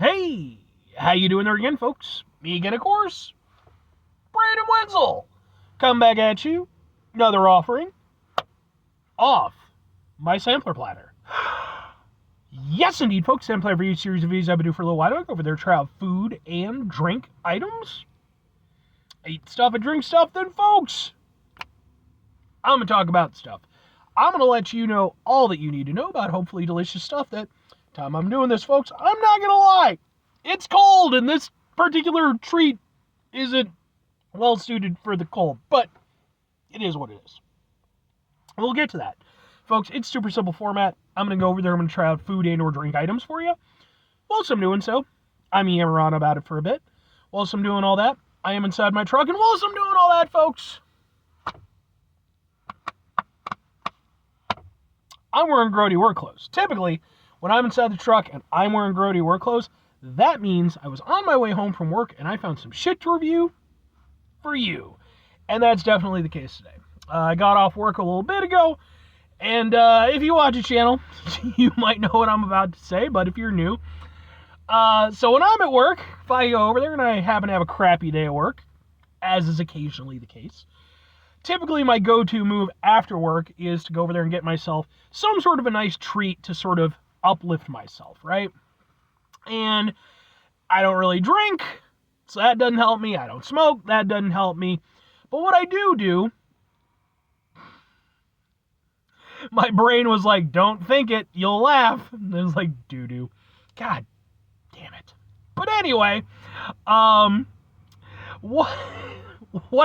Hey, how you doing there again, folks? Me again, of course, Brandon Wenzel. Come back at you, another offering off my sampler platter. Yes, indeed, folks. Sampler for each series of videos I've been doing for a little while. Over there, try out food and drink items. Eat stuff and drink stuff, then, folks. I'm going to talk about stuff. I'm going to let you know all that you need to know about hopefully delicious stuff. That time I'm doing this, folks, I'm not going to lie. It's cold, and this particular treat isn't well suited for the cold, but it is what it is. We'll get to that. Folks, it's super simple format. I'm going to go over there. I'm going to try out food and or drink items for you. Whilst I'm doing so, I'm yammering on about it for a bit. Whilst I'm doing all that, I am inside my truck, and whilst I'm doing all that, folks, I'm wearing grody work clothes. Typically, when I'm inside the truck and I'm wearing grody work clothes, that means I was on my way home from work and I found some shit to review for you. And that's definitely the case today. I got off work a little bit ago, and if you watch the channel, you might know what I'm about to say, but if you're new, so when I'm at work, if I go over there and I happen to have a crappy day at work, as is occasionally the case, typically my go-to move after work is to go over there and get myself some sort of a nice treat to sort of uplift myself, right? And I don't really drink, so that doesn't help me. I don't smoke, that doesn't help me. But what I do, my brain was like, don't think it, you'll laugh. And it was like, doo-doo. God damn it. But anyway, what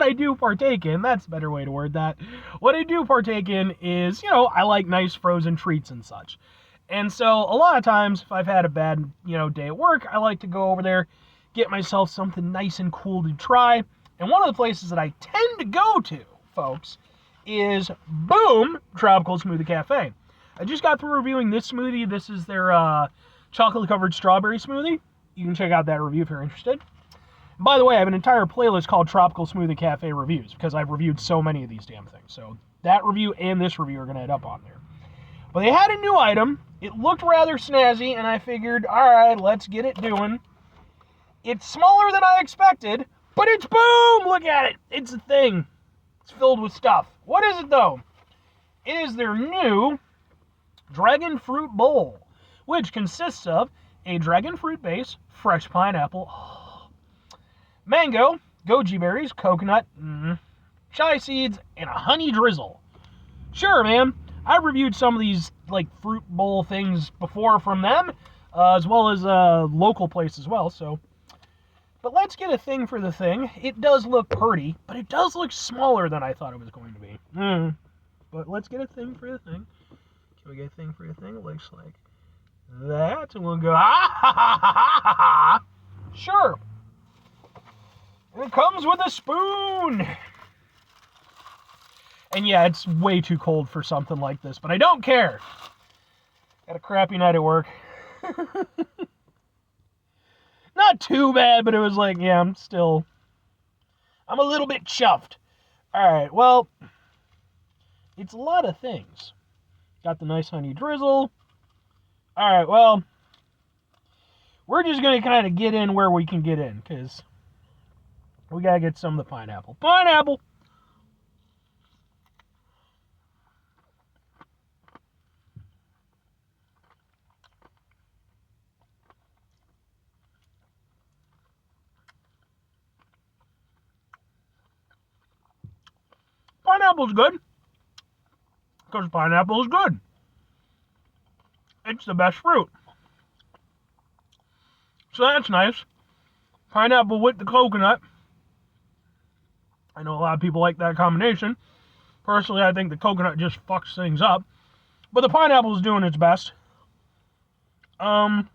I do partake in, that's a better way to word that. What I do partake in is, I like nice frozen treats and such. And so a lot of times, if I've had a bad, day at work, I like to go over there, get myself something nice and cool to try. And one of the places that I tend to go to, folks, is Boom Tropical Smoothie Cafe. I just got through reviewing this smoothie. This is their chocolate-covered strawberry smoothie. You can check out that review if you're interested. By the way, I have an entire playlist called Tropical Smoothie Cafe Reviews because I've reviewed so many of these damn things. So that review and this review are going to end up on there. But they had a new item. It looked rather snazzy, and I figured, all right, let's get it doing. It's smaller than I expected, but it's Boom! Look at it. It's a thing. It's filled with stuff. What is it, though? It is their new Dragon Fruit Bowl, which consists of a dragon fruit base, fresh pineapple, mango, goji berries, coconut, chai seeds, and a honey drizzle. Sure, man. I've reviewed some of these fruit bowl things before from them, as well as local place as well. So, but let's get a thing for the thing. It does look pretty, but it does look smaller than I thought it was going to be. But let's get a thing for the thing. Can we get a thing for the thing? It looks like that, and we'll go. Sure. And it comes with a spoon. And yeah, it's way too cold for something like this, but I don't care. Had a crappy night at work. Not too bad, but it was like, yeah, I'm a little bit chuffed. Alright, well, it's a lot of things. Got the nice honey drizzle. Alright, well, we're just going to kind of get in where we can get in, because we got to get some of the pineapple. Pineapple! Pineapple's good. Because pineapple is good. It's the best fruit. So that's nice. Pineapple with the coconut. I know a lot of people like that combination. Personally, I think the coconut just fucks things up. But the pineapple is doing its best. What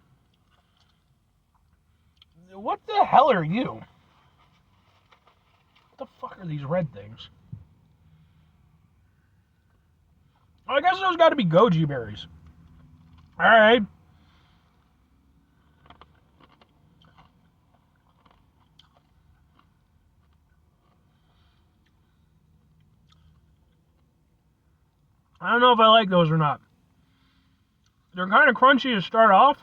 the hell are you? What the fuck are these red things? I guess those got to be goji berries. Alright. I don't know if I like those or not. They're kind of crunchy to start off.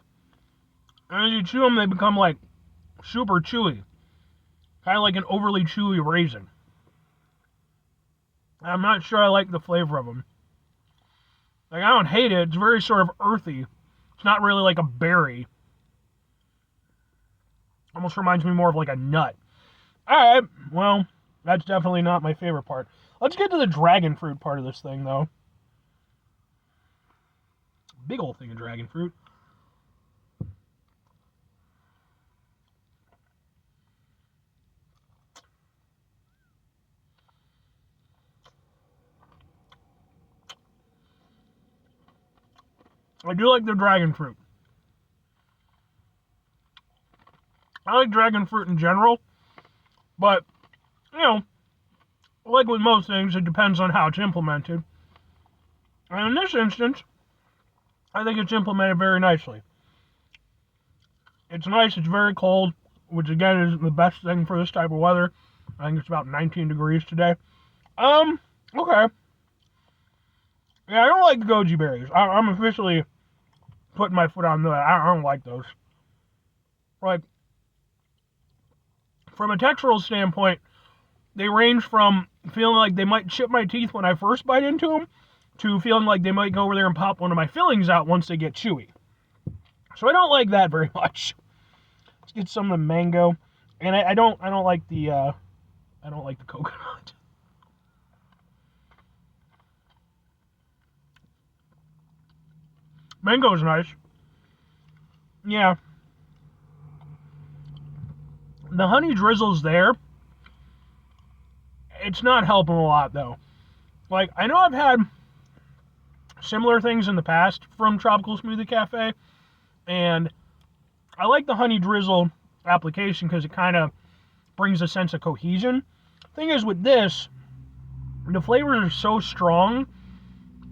And as you chew them, they become like super chewy. Kind of like an overly chewy raisin. I'm not sure I like the flavor of them. Like, I don't hate it. It's very sort of earthy. It's not really like a berry. Almost reminds me more of like a nut. Alright, well, that's definitely not my favorite part. Let's get to the dragon fruit part of this thing, though. Big old thing of dragon fruit. I do like the dragon fruit. I like dragon fruit in general, but, you know, like with most things, it depends on how it's implemented. And in this instance, I think it's implemented very nicely. It's nice, it's very cold, which again is the best thing for this type of weather. I think it's about 19 degrees today. Okay. Yeah, I don't like the goji berries. I'm officially putting my foot on that. I don't like those. Like, from a textural standpoint, they range from feeling like they might chip my teeth when I first bite into them to feeling like they might go over there and pop one of my fillings out once they get chewy. So I don't like that very much. Let's get some of the mango, and I don't like the coconut. Mango is nice. Yeah. The honey drizzle's there. It's not helping a lot, though. Like, I know I've had similar things in the past from Tropical Smoothie Cafe, and I like the honey drizzle application because it kind of brings a sense of cohesion. Thing is, with this, the flavors are so strong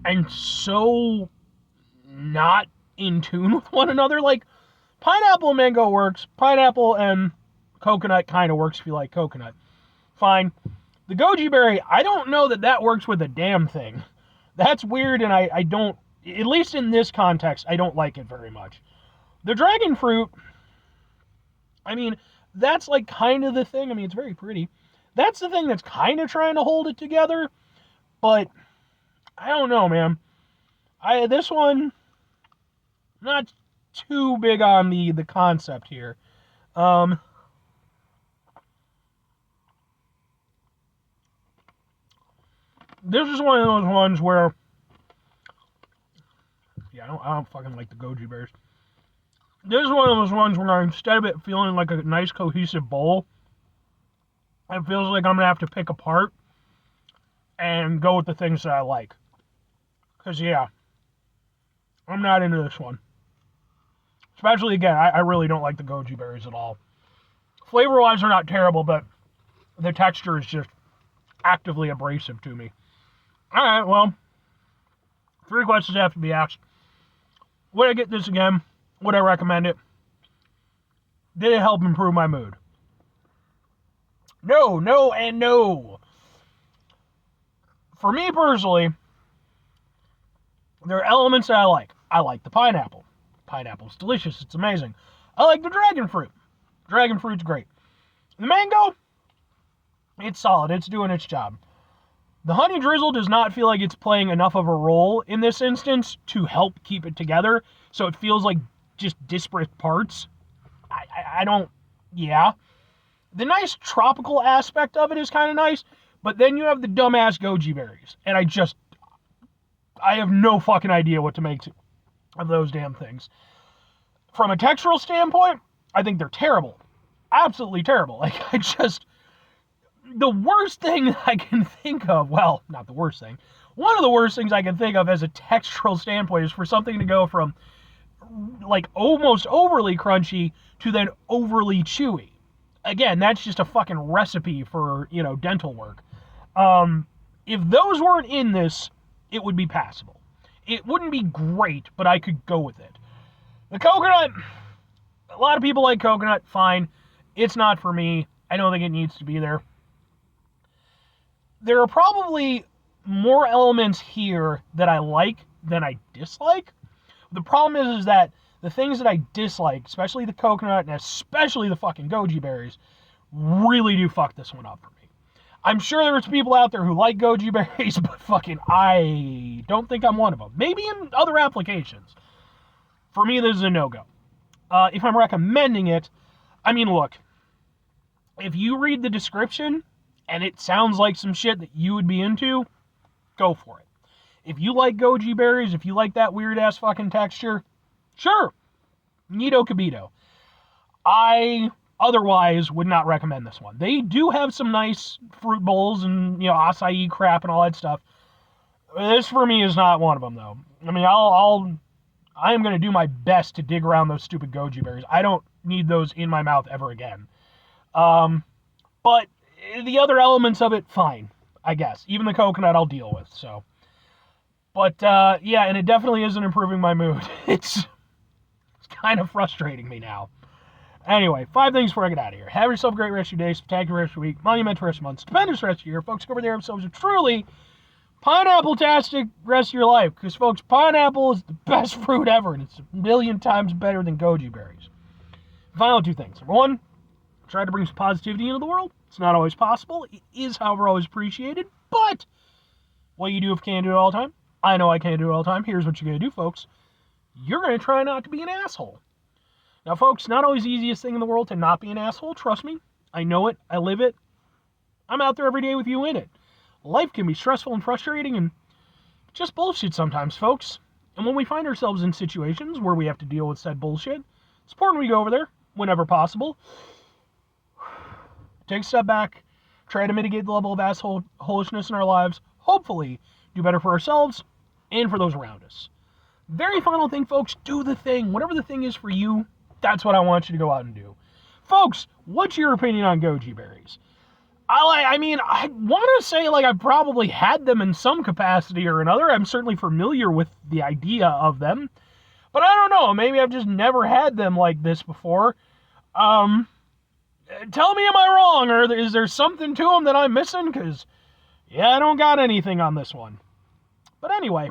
and so not in tune with one another. Like, pineapple and mango works. Pineapple and coconut kind of works if you like coconut. Fine. The goji berry, I don't know that works with a damn thing. That's weird, and I don't, at least in this context, I don't like it very much. The dragon fruit, I mean, that's like kind of the thing. I mean, it's very pretty. That's the thing that's kind of trying to hold it together, but I don't know, man. This one, not too big on the concept here. This is one of those ones where, yeah, I don't fucking like the goji berries. This is one of those ones where instead of it feeling like a nice cohesive bowl, it feels like I'm gonna have to pick apart and go with the things that I like. Cause yeah, I'm not into this one. Especially again, I really don't like the goji berries at all. Flavor-wise, they're not terrible, but the texture is just actively abrasive to me. Alright, well, 3 questions have to be asked. Would I get this again? Would I recommend it? Did it help improve my mood? No, no, and no. For me personally, there are elements that I like. I like the pineapple. Pineapple's delicious. It's amazing. I like the dragon fruit. Dragon fruit's great. The mango, it's solid. It's doing its job. The honey drizzle does not feel like it's playing enough of a role in this instance to help keep it together, so it feels like just disparate parts. I don't, yeah. The nice tropical aspect of it is kind of nice, but then you have the dumbass goji berries, and I have no fucking idea what to make of those damn things. From a textural standpoint, I think they're terrible. Absolutely terrible. Like, the worst thing I can think of, well, not the worst thing, one of the worst things I can think of as a textural standpoint is for something to go from, like, almost overly crunchy to then overly chewy. Again, that's just a fucking recipe for, dental work. If those weren't in this, it would be passable. It wouldn't be great, but I could go with it. The coconut, a lot of people like coconut, fine. It's not for me. I don't think it needs to be there. There are probably more elements here that I like than I dislike. The problem is that the things that I dislike, especially the coconut and especially the fucking goji berries, really do fuck this one up for me. I'm sure there's people out there who like goji berries, but fucking I don't think I'm one of them. Maybe in other applications. For me, this is a no-go. If I'm recommending it, I mean, look, if you read the description and it sounds like some shit that you would be into, go for it. If you like goji berries, if you like that weird-ass fucking texture, sure, neato kabito. I otherwise would not recommend this one. They do have some nice fruit bowls and, acai crap and all that stuff. This for me is not one of them, though. I mean, I am going to do my best to dig around those stupid goji berries. I don't need those in my mouth ever again. But the other elements of it, fine, I guess. Even the coconut I'll deal with, so. But, yeah, and it definitely isn't improving my mood. It's kind of frustrating me now. Anyway, 5 things before I get out of here. Have yourself a great rest of your day, spectacular rest of your week, monumental rest of your month, stupendous rest of your year. Folks, go over there and have yourselves a truly pineapple-tastic rest of your life. Because, folks, pineapple is the best fruit ever, and it's a million times better than goji berries. Final 2 things. Number 1, try to bring some positivity into the world. It's not always possible. It is, however, always appreciated. But what you do if you can't do it all the time, I know I can't do it all the time. Here's what you're going to do, folks. You're going to try not to be an asshole. Now, folks, not always the easiest thing in the world to not be an asshole. Trust me. I know it. I live it. I'm out there every day with you in it. Life can be stressful and frustrating and just bullshit sometimes, folks. And when we find ourselves in situations where we have to deal with said bullshit, it's important we go over there whenever possible. Take a step back. Try to mitigate the level of assholishness in our lives. Hopefully, do better for ourselves and for those around us. Very final thing, folks, do the thing. Whatever the thing is for you, that's what I want you to go out and do. Folks, what's your opinion on goji berries? I want to say, I've probably had them in some capacity or another. I'm certainly familiar with the idea of them. But I don't know. Maybe I've just never had them like this before. Tell me, am I wrong? Or is there something to them that I'm missing? Because, yeah, I don't got anything on this one. But anyway,